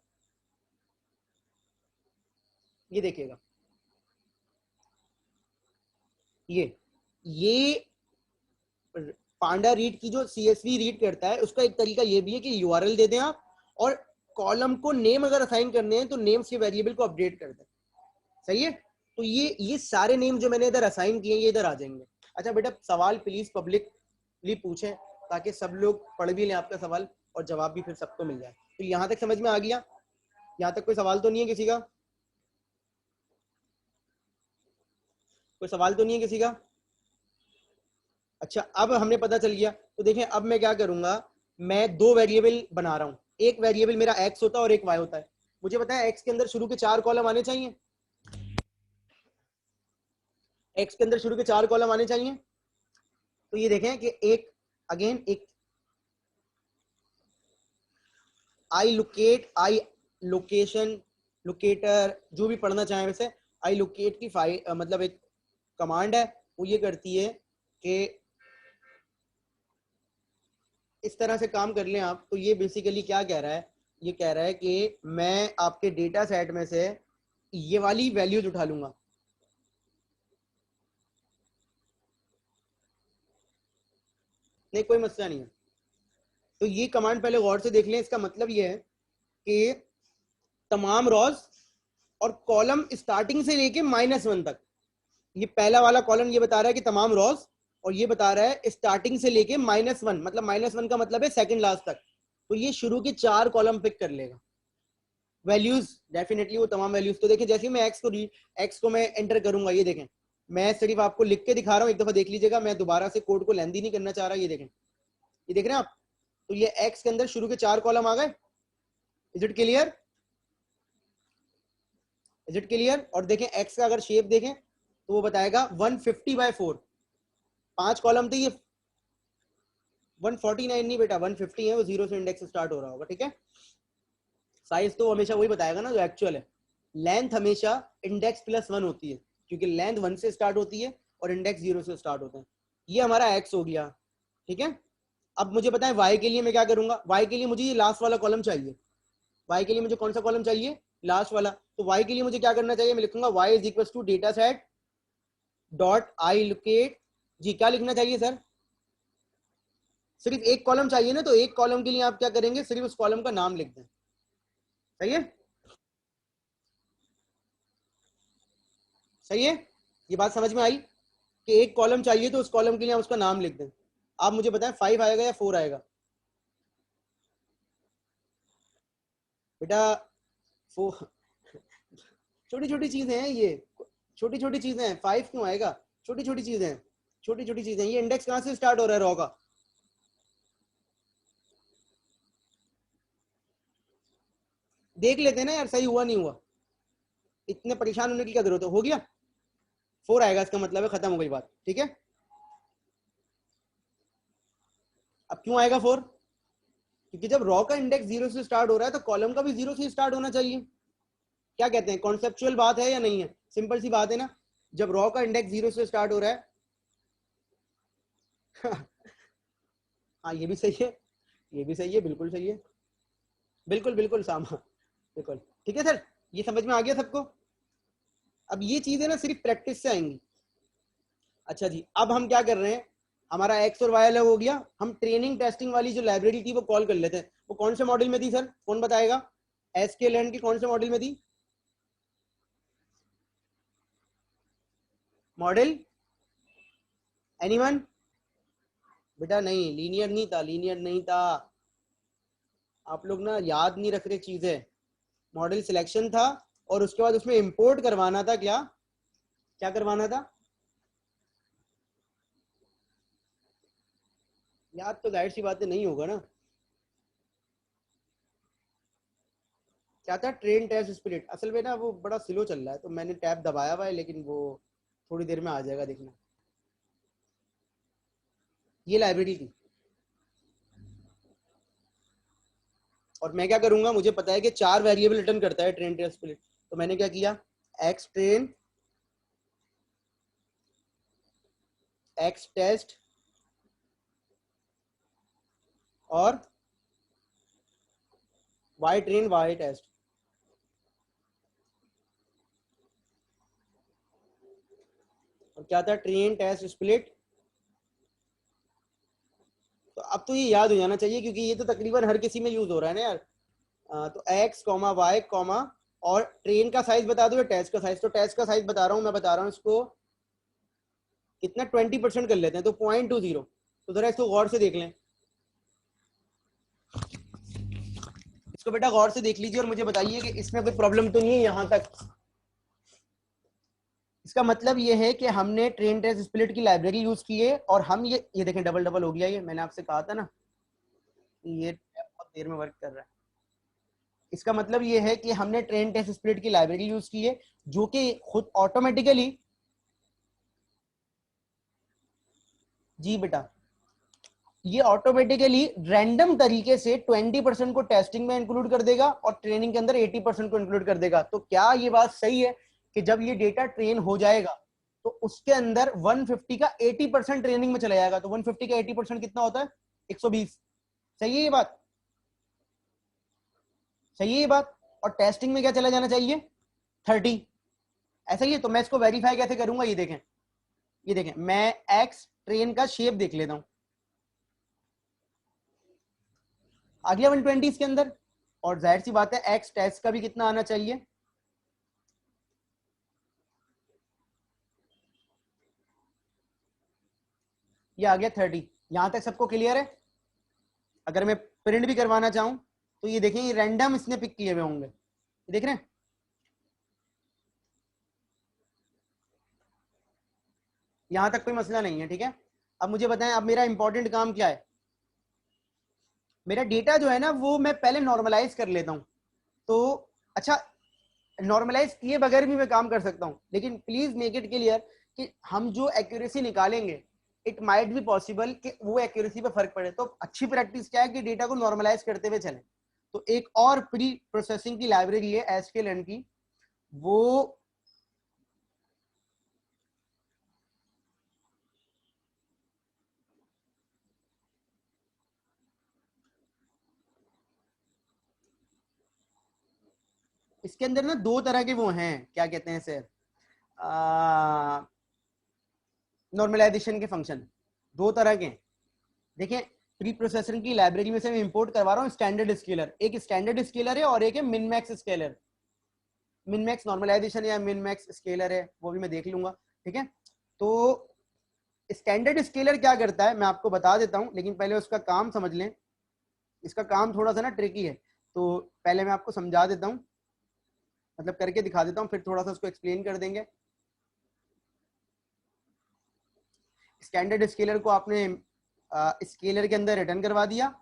ये देखिएगा, ये पांडा रीड की जो सीएसवी रीड करता है उसका एक तरीका ये भी है कि यूआरएल दे दें आप, और कॉलम को नेम अगर असाइन करने हैं तो नेम्स के वेरिएबल को अपडेट कर दें। सही है, तो ये सारे नेम जो मैंने इधर असाइन किए ये इधर आ जाएंगे। अच्छा बेटा सवाल प्लीज पब्लिकली पूछें ताकि सब लोग पढ़ भी लें आपका सवाल और जवाब भी फिर सबको मिल जाए। तो यहाँ तक समझ में आ गया? यहाँ तक कोई सवाल तो नहीं है किसी का? कोई सवाल तो नहीं है किसी का? अच्छा अब हमें पता चल गया। तो देखें अब मैं क्या करूंगा, मैं 2 वेरिएबल बना रहा हूँ, एक वेरिएबल मेरा एक्स होता है और एक वाई होता है। मुझे पता है एक्स के अंदर शुरू के 4 कॉलम आने चाहिए, एक्स के अंदर शुरू के 4 कॉलम आने चाहिए। तो ये देखें कि एक अगेन एक आई लोकेट, आई लोकेशन, लोकेटर, जो भी पढ़ना चाहें वैसे, आई लोकेट की फाइल मतलब एक कमांड है, वो ये करती है कि इस तरह से काम कर लें आप। तो ये बेसिकली क्या कह रहा है, ये कह रहा है कि मैं आपके डेटा सेट में से ये वाली वैल्यूज उठा लूंगा। नहीं कोई मसला नहीं है। तो ये कमांड पहले गौर से देख लें, इसका मतलब ये है कि तमाम रॉज और कॉलम स्टार्टिंग से लेके -1 तक, ये पहला वाला कॉलम ये बता रहा है कि तमाम रॉज और ये बता रहा है स्टार्टिंग से लेके -1, मतलब -1 का मतलब है सेकंड लास्ट तक, तो ये शुरू के 4 कॉलम पिक कर लेगा। वैल्यूज डेफिनेटली वो तमाम वैल्यूज, तो देखें जैसे मैं एक्स को मैं एंटर करूंगा, ये देखें मैं सिर्फ आपको लिख के दिखा रहा हूँ, एक दफा देख लीजिएगा, मैं दोबारा से कोड को लेंदी नहीं करना चाह रहा। ये देखें, ये देख रहे हैं आप, तो ये एक्स के अंदर शुरू के 4 कॉलम आ गए। Is it clear? Is it clear? और देखें एक्स का अगर शेप देखें तो वो बताएगा 150/4, 5 कॉलम थे, ये 149 नहीं बेटा 150 है, वो 0 से इंडेक्स स्टार्ट हो रहा होगा, ठीक है। साइज तो हमेशा वही बताएगा ना जो एक्चुअल है। लेंथ हमेशा इंडेक्स +1 होती है, क्योंकि लेंथ 1 से स्टार्ट होती है और इंडेक्स 0 से स्टार्ट होता है। ये हमारा एक्स हो गया, ठीक है। अब मुझे बताएं वाई के लिए मैं क्या करूंगा। वाई के लिए मुझे ये लास्ट वाला कॉलम चाहिए। वाई के लिए मुझे कौन सा कॉलम चाहिए? लास्ट वाला। तो वाई के लिए मुझे क्या करना चाहिए? मैं लिखूंगा Y is equal to data set dot I locate. जी क्या लिखना चाहिए सर? सिर्फ एक कॉलम चाहिए ना, तो एक कॉलम के लिए आप क्या करेंगे, सिर्फ उस कॉलम का नाम लिख दें। सही है? सही है? ये बात समझ में आई कि एक कॉलम चाहिए तो उस कॉलम के लिए आप उसका नाम लिख दें। आप मुझे बताएं 5 आएगा या 4 आएगा? बेटा 4। छोटी छोटी चीजें हैं ये, छोटी छोटी चीजें हैं। 5 क्यों आएगा? छोटी छोटी चीजें हैं, छोटी छोटी चीजें। ये इंडेक्स कहां से स्टार्ट हो रहा है रॉ का? देख लेते हैं ना यार, सही हुआ नहीं हुआ, इतने परेशान होने की क्या जरूरत है। हो गया 4 आएगा, इसका मतलब है खत्म हो गई बात, ठीक है। अब क्यों आएगा 4? क्योंकि जब रॉ का इंडेक्स 0 से स्टार्ट हो रहा है तो कॉलम का भी 0 से स्टार्ट होना चाहिए। क्या कहते हैं, कॉन्सेप्चुअल बात है या नहीं है? सिंपल सी बात है ना, जब रॉ का इंडेक्स 0 से स्टार्ट हो रहा है हाँ ये भी सही है, ये भी सही है, बिल्कुल सही है, बिल्कुल बिल्कुल सामा, बिल्कुल ठीक है सर। ये समझ में आ गया सबको? अब ये चीजें ना सिर्फ प्रैक्टिस से आएंगी। अच्छा जी, अब हम क्या कर रहे हैं, हमारा एक्स और वाई अलग हो गया, हम ट्रेनिंग टेस्टिंग वाली जो लाइब्रेरी थी वो कॉल कर लेते हैं। वो कौन से मॉडल में थी सर, कौन बताएगा? एसक्यूएल की कौन से मॉडल में थी? Model anyone? बेटा नहीं, लीनियर नहीं था, लीनियर नहीं था। आप लोग ना याद नहीं रख रहे चीजें। मॉडल सिलेक्शन था और उसके बाद उसमें इंपोर्ट करवाना था। क्या क्या करवाना था? याद तो जाहिर सी बातें नहीं होगा ना। क्या था? Train test split. असल में ना वो बड़ा स्लो चल रहा है तो मैंने टैब दबाया हुआ है, लेकिन वो थोड़ी देर में आ जाएगा, देखना। ये लाइब्रेरी थी और मैं क्या करूंगा, मुझे पता है कि 4 वेरिएबल रिटर्न करता है ट्रेन टेस्ट स्पिरिट, तो मैंने क्या किया, एक्स ट्रेन, एक्स टेस्ट और वाई ट्रेन वाई टेस्ट। और क्या था? Train test split. तो अब तो ये याद हो जाना चाहिए क्योंकि ये तो तकरीबन हर किसी में यूज हो रहा है ना यार। तो एक्स कॉमा वाई कॉमा और ट्रेन का साइज बता दो या टेस्ट का साइज। तो टेस्ट का साइज बता रहा हूँ, मैं बता रहा हूँ इसको कितना, 20% कर लेते हैं तो 0.20। तो जरा इसको गौर से देख लें, इसको बेटा गौर से देख लीजिए और मुझे बताइए कि इसमें कोई प्रॉब्लम तो नहीं है यहाँ तक। इसका मतलब ये है कि हमने ट्रेन टेस्ट स्प्लिट की लाइब्रेरी यूज की है और हम ये देखें डबल डबल हो गया। ये मैंने आपसे कहा था ना, ये बहुत देर में वर्क कर रहा है। इसका मतलब ये है कि हमने ट्रेन टेस्ट स्प्लिट की लाइब्रेरी यूज की है जो कि खुद ऑटोमेटिकली, जी बेटा, ये ऑटोमेटिकली रैंडम तरीके से 20% को टेस्टिंग में इंक्लूड कर देगा और ट्रेनिंग के अंदर 80% को इंक्लूड कर देगा। तो क्या ये बात सही है कि जब ये डेटा ट्रेन हो जाएगा तो उसके अंदर 150 का 80% ट्रेनिंग में चला जाएगा? तो 150 का 80% कितना होता है? 120। सही है ये बात? सही है ये बात? और टेस्टिंग में क्या चला जाना चाहिए? 30। ऐसा ही है। तो मैं इसको वेरीफाई कैसे करूंगा? ये देखें, ये देखें, मैं एक्स ट्रेन का शेप देख लेता हूं, आ गया 120 इसके अंदर। और जाहिर सी बात है एक्स टेस्ट का भी कितना आना चाहिए? ये आ गया 30। यहां तक सबको क्लियर है? अगर मैं प्रिंट भी करवाना चाहूं तो ये देखें, ये रैंडम इसने पिक किए हुए होंगे, ये देख रहे हैं। यहां तक कोई मसला नहीं है, ठीक है। अब मुझे बताएं, अब मेरा इंपॉर्टेंट काम क्या है। मेरा डेटा जो है ना वो मैं पहले नॉर्मलाइज कर लेता हूं। तो अच्छा, नॉर्मलाइज किए बगैर भी मैं काम कर सकता हूं, लेकिन प्लीज मेक इट क्लियर कि हम जो एक्यूरेसी निकालेंगे इट माइट बी पॉसिबल कि वो एक्यूरेसी पे फर्क पड़े। तो अच्छी प्रैक्टिस क्या है कि डेटा को नॉर्मलाइज करते हुए चलें। तो एक और प्री प्रोसेसिंग की लाइब्रेरी है एसक्यूएल की, वो इसके अंदर ना दो तरह के वो हैं, क्या कहते हैं सर, नॉर्मलाइजेशन के फंक्शन दो तरह के हैं। देखिए, प्री प्रोसेसर की लाइब्रेरी में से मैं इंपोर्ट करवा रहा हूँ स्टैंडर्ड स्केलर, एक स्टैंडर्ड स्केलर है और एक है min max scaler. Min max normalisation या मिन मैक्स स्केलर है, वो भी मैं देख लूंगा, ठीक है। तो स्टैंडर्ड स्केलर क्या करता है मैं आपको बता देता हूँ, लेकिन पहले उसका काम समझ लें। इसका काम थोड़ा सा ना ट्रिकी है, तो पहले मैं आपको समझा देता हूँ, मतलब करके दिखा देता हूँ, फिर थोड़ा सा उसको एक्सप्लेन कर देंगे। स्टैंडर्ड स्केलर को आपने स्केलर के अंदर रिटर्न करवा दिया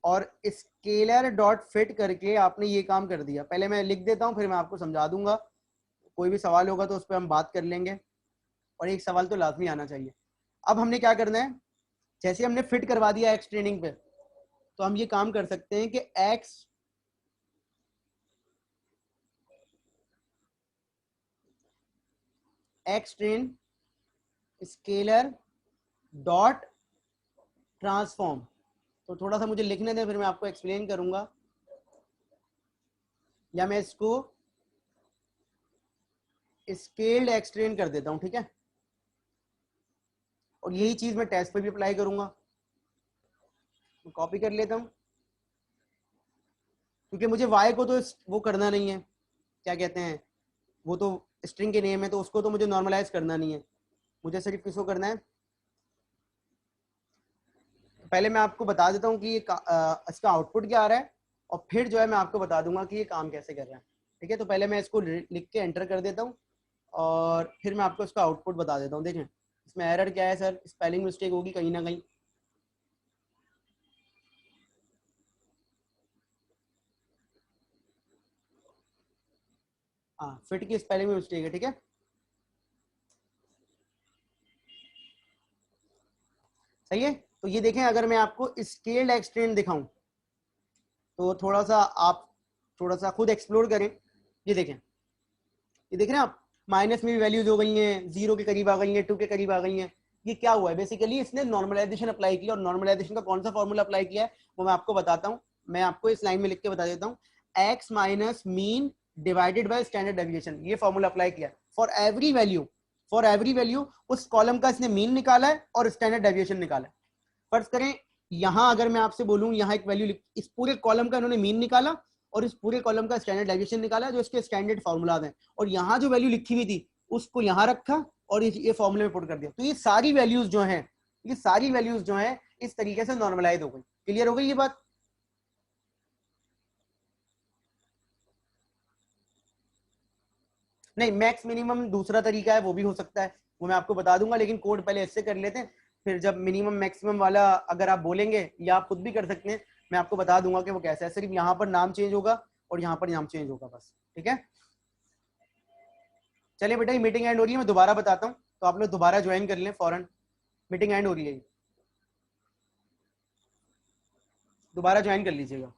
और स्केलर डॉट फिट करके आपने ये काम कर दिया। पहले मैं लिख देता हूँ, फिर मैं आपको समझा दूंगा। कोई भी सवाल होगा तो उस पर हम बात कर लेंगे, और एक सवाल तो लाजमी आना चाहिए। अब हमने क्या करना है, जैसे हमने फिट करवा दिया एक्स ट्रेनिंग पे, तो हम ये काम कर सकते हैं कि x train scaler dot transform. तो थोड़ा सा मुझे लिखने दें, फिर मैं आपको एक्सप्लेन करूंगा, या मैं इसको स्केल्ड एक्सट्रेन कर देता हूं, ठीक है। और यही चीज मैं टेस्ट पे भी अप्लाई करूंगा। कॉपी कर लेता हूं, क्योंकि मुझे वाई को तो वो करना नहीं है, क्या कहते हैं, वो तो स्ट्रिंग के नेम है, तो उसको तो मुझे नॉर्मलाइज करना नहीं है, मुझे सिर्फ किसको करना है। पहले मैं आपको बता देता हूँ कि ये इसका आउटपुट क्या आ रहा है, और फिर जो है मैं आपको बता दूंगा कि ये काम कैसे कर रहा है, ठीक है। तो पहले मैं इसको लिख के एंटर कर देता हूँ, और फिर मैं आपको इसका आउटपुट बता देता हूँ। देखें इसमें एरर क्या है सर, स्पेलिंग मिस्टेक होगी कहीं ना कहीं। हाँ, फिट की स्पेलिंग में मिस्टेक है, ठीक है। सही है। तो ये देखें, अगर मैं आपको स्केल्ड एक्सटेंड दिखाऊं, तो थोड़ा सा आप थोड़ा सा खुद एक्सप्लोर करें। ये देखें, ये देख रहे हैं आप, माइनस में भी वैल्यूज हो गई हैं, जीरो के करीब आ गई हैं, टू के करीब आ गई हैं। ये क्या हुआ है, बेसिकली इसने नॉर्मलाइजेशन अप्लाई किया, और नॉर्मलाइजेशन का कौन सा फॉर्मूला अप्लाई किया है वो मैं आपको बताता हूँ। मैं आपको इस लाइन में लिख के बता देता हूँ, x minus mean divided by standard deviation, ये फॉर्मूला अप्लाई किया for every value. For every value उस कॉलम का इसने मीन निकाला है और स्टैंडर्ड डेविएशन निकाला है। फर्ज करें यहां अगर मैं आपसे बोलूं, यहाँ एक वैल्यू, इस पूरे कॉलम का इन्होंने मीन निकाला और इस पूरे कॉलम का स्टैंडर्ड डेविएशन निकाला, जो इसके स्टैंडर्ड फॉर्मूलाज हैं, और यहाँ जो वैल्यू लिखी हुई थी उसको यहाँ रखा और ये फॉर्मूले में पुट कर दिया। तो ये सारी वैल्यूज जो हैं, ये सारी वैल्यूज जो हैं इस तरीके से नॉर्मलाइज हो गई। क्लियर हो गई ये बात? नहीं, मैक्स मिनिमम दूसरा तरीका है, वो भी हो सकता है, वो मैं आपको बता दूंगा, लेकिन कोड पहले इससे कर लेते हैं, फिर जब मिनिमम मैक्सिमम वाला अगर आप बोलेंगे या आप खुद भी कर सकते हैं, मैं आपको बता दूंगा कि वो कैसा है। सिर्फ यहाँ पर नाम चेंज होगा और यहाँ पर नाम चेंज होगा बस, ठीक है। चलिए बेटा, ये मीटिंग एंड हो रही है, मैं दोबारा बताता हूँ, तो आप लोग दोबारा ज्वाइन कर लें फौरन। मीटिंग एंड हो रही है, दोबारा ज्वाइन कर लीजिएगा।